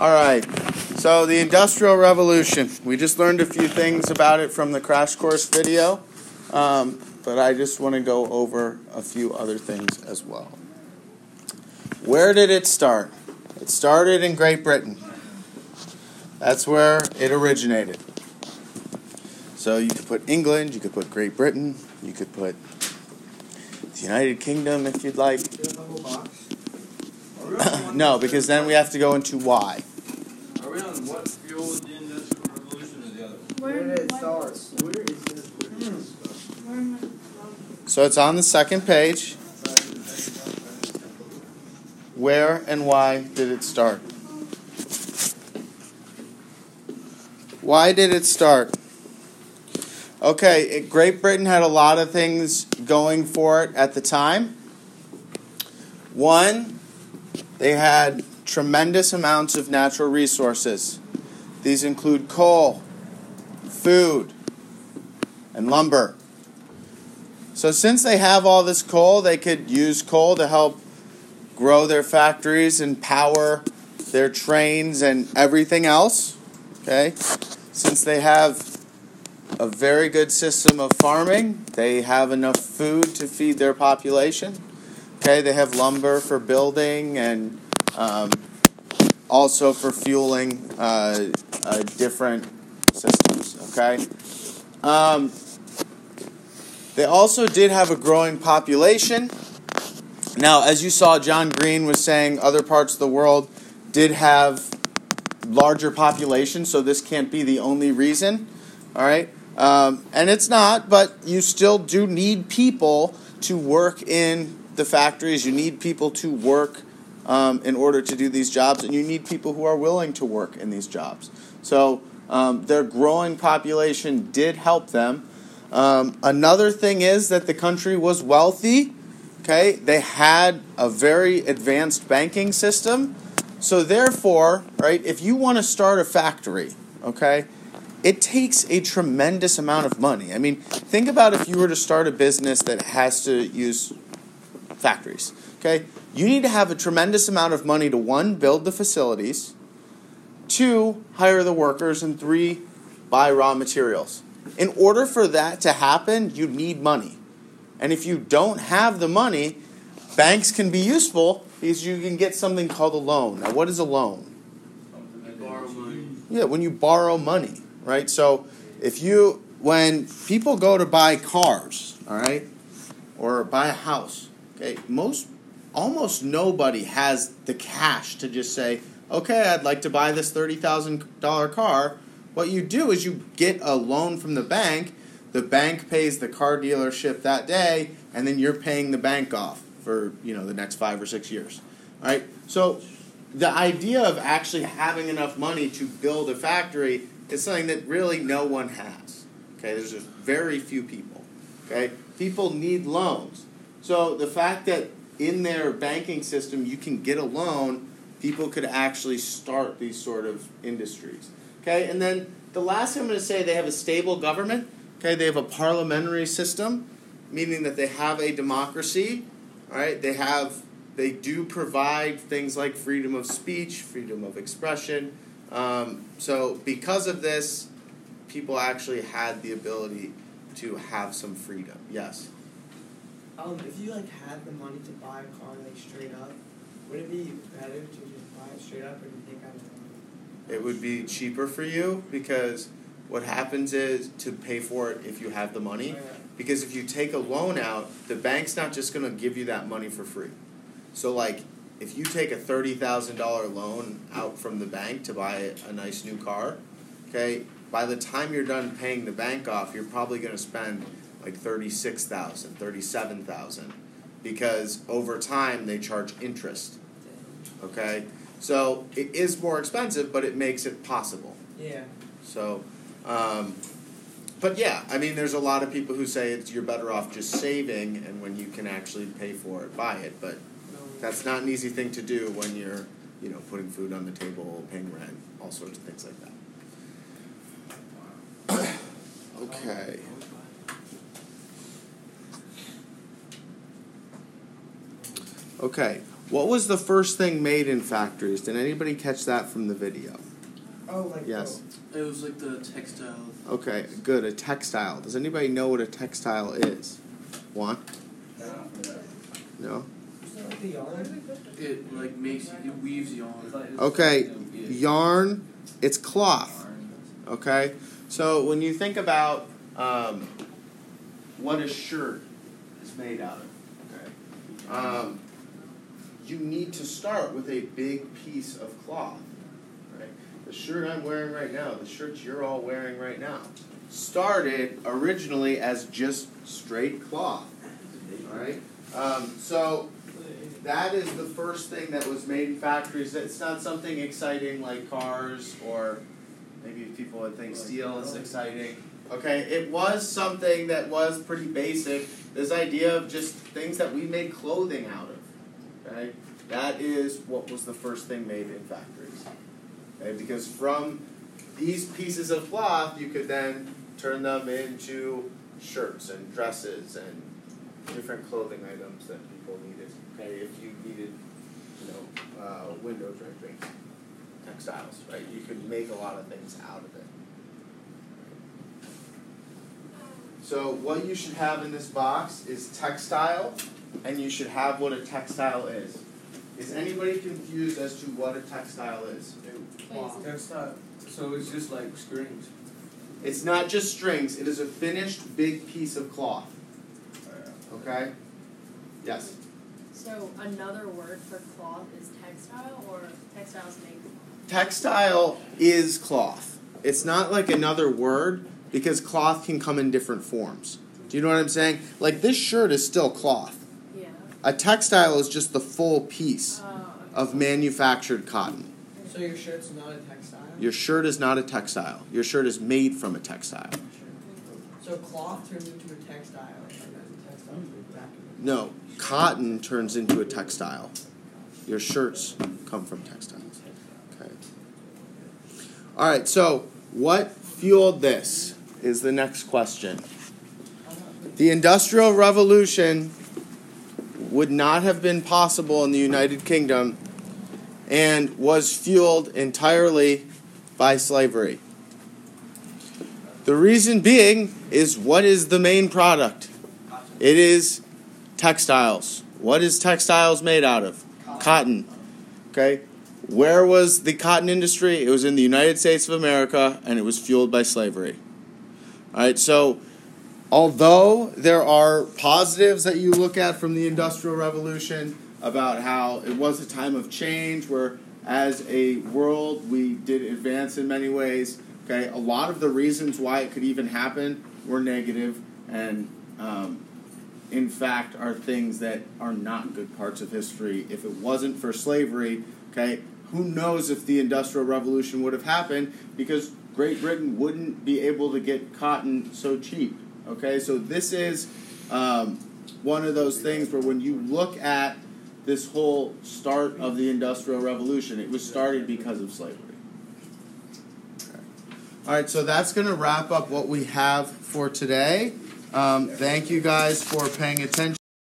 All right, so the Industrial Revolution. We just learned a few things about it from the crash course video, but I just want to go over a few other things as well. Where did it start? It started in Great Britain. That's where it originated. So you could put England, you could put Great Britain, you could put the United Kingdom if you'd like. No, because then we have to go into why. Are we on what fueled the Industrial Revolution or the other one? Where did it start? So it's on the second page. Where and why did it start? Why did it start? Okay, Great Britain had a lot of things going for it at the time. One, they had tremendous amounts of natural resources. These include coal, food, and lumber. So since they have all this coal, they could use coal to help grow their factories and power their trains and everything else. Okay? Since they have a very good system of farming, they have enough food to feed their population. Okay, they have lumber for building and also for fueling different systems. Okay, they also did have a growing population. Now, as you saw, John Green was saying other parts of the world did have larger populations, so this can't be the only reason. All right, and it's not, but you still do need people to work in the factories. You need people to work in order to do these jobs, and you need people who are willing to work in these jobs. So their growing population did help them. Another thing is that the country was wealthy. Okay, they had a very advanced banking system. So therefore, right, if you want to start a factory, okay, it takes a tremendous amount of money. I mean, think about if you were to start a business that has to use factories. Okay, you need to have a tremendous amount of money to, 1, build the facilities, 2, hire the workers, and 3, buy raw materials. In order for that to happen, you need money. And if you don't have the money, banks can be useful because you can get something called a loan. Now, what is a loan? You borrow money. Yeah, when you borrow money, right? So when people go to buy cars, all right, or buy a house, okay, almost nobody has the cash to just say, okay, I'd like to buy this $30,000 car. What you do is you get a loan from the bank pays the car dealership that day, and then you're paying the bank off for, the next 5 or 6 years. All right? So the idea of actually having enough money to build a factory is something that really no one has. Okay? There's just very few people. Okay? People need loans. So the fact that in their banking system you can get a loan, people could actually start these sort of industries. Okay? And then the last thing I'm going to say, they have a stable government. Okay? They have a parliamentary system, meaning that they have a democracy. All right? They do provide things like freedom of speech, freedom of expression. So because of this, people actually had the ability to have some freedom. Yes? If you had the money to buy a car straight up, would it be better to just buy it straight up, or do you think It would be cheaper for you because what happens is to pay for it if you have the money. Because if you take a loan out, the bank's not just going to give you that money for free. So if you take a $30,000 loan out from the bank to buy a nice new car, okay, by the time you're done paying the bank off, you're probably going to spend $36,000, $37,000, because over time they charge interest. Okay, so it is more expensive, but it makes it possible. Yeah. So, but yeah, I mean, there's a lot of people who say you're better off just saving, and when you can actually pay for it, buy it. But that's not an easy thing to do when you're, putting food on the table, paying rent, all sorts of things like that. Okay. Okay. What was the first thing made in factories? Did anybody catch that from the video? Oh, like Yes. It was like the textile. Okay, good. A textile. Does anybody know what a textile is? Juan? No? Is that like the yarn? It like it weaves yarn. Okay, yarn, it's cloth. Okay? So when you think about what a shirt is made out of, okay, you need to start with a big piece of cloth. Right? The shirt I'm wearing right now, the shirts you're all wearing right now, started originally as just straight cloth. All right? So that is the first thing that was made in factories. It's not something exciting like cars, or maybe people would think steel is exciting. Okay, it was something that was pretty basic. This idea of just things that we make clothing out of. Okay, that is what was the first thing made in factories. Okay, because from these pieces of cloth, you could then turn them into shirts and dresses and different clothing items that people needed. Okay, if you needed, window draping, textiles, right? You could make a lot of things out of it. So what you should have in this box is textile, and you should have what a textile is. Is anybody confused as to what a textile is? Textile. So it's just like strings. It's not just strings. It is a finished big piece of cloth. Okay? Yes? So another word for cloth is textile, or textiles make cloth? Textile is cloth. It's not like another word, because cloth can come in different forms. Do you know what I'm saying? Like, this shirt is still cloth. Yeah. A textile is just the full piece of manufactured cotton. So your shirt's not a textile? Your shirt is not a textile. Your shirt is made from a textile. So cloth turns into a textile, and then textile turns back into No, cotton turns into a textile. Your shirts come from textiles. Okay. All right, so what fueled this is the next question. The Industrial Revolution would not have been possible in the United Kingdom and was fueled entirely by slavery. The reason being is, what is the main product? It is textiles. What is textiles made out of? Cotton. Okay? Where was the cotton industry? It was in the United States of America, and it was fueled by slavery. All right, so although there are positives that you look at from the Industrial Revolution about how it was a time of change where, as a world, we did advance in many ways, okay, a lot of the reasons why it could even happen were negative and, in fact, are things that are not good parts of history. If it wasn't for slavery, okay, who knows if the Industrial Revolution would have happened, because Great Britain wouldn't be able to get cotton so cheap. Okay, so this is one of those things where when you look at this whole start of the Industrial Revolution, it was started because of slavery. Okay. All right, so that's going to wrap up what we have for today. Thank you guys for paying attention.